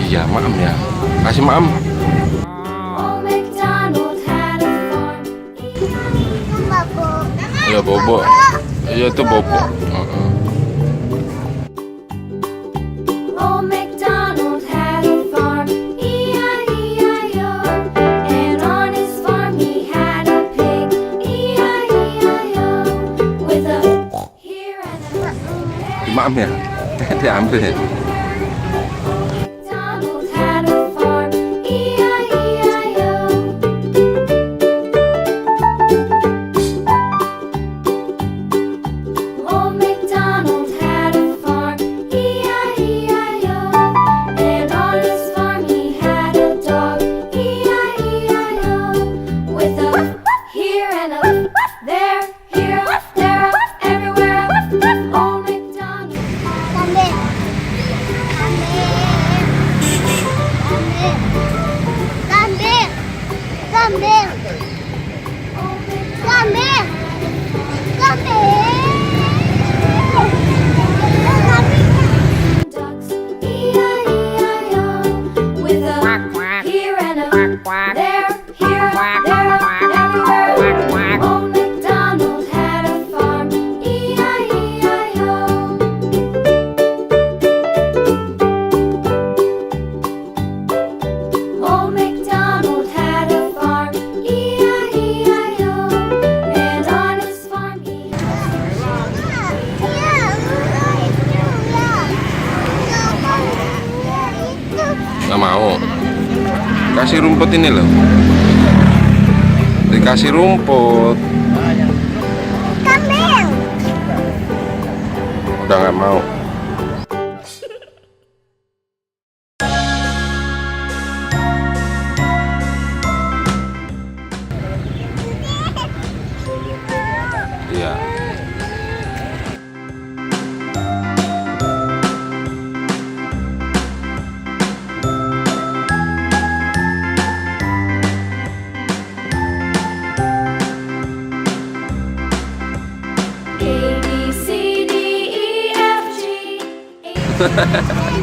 Iya, maaf ya. Kasih maaf. Iya, bobo. Iya, itu bobo. Maaf ya. Diambil ya. Nggak mau. Kasih rumput ini loh. Dikasih rumput. Kambing. Udah nggak mau. Iya. A, B, C, D, E, F, G, H.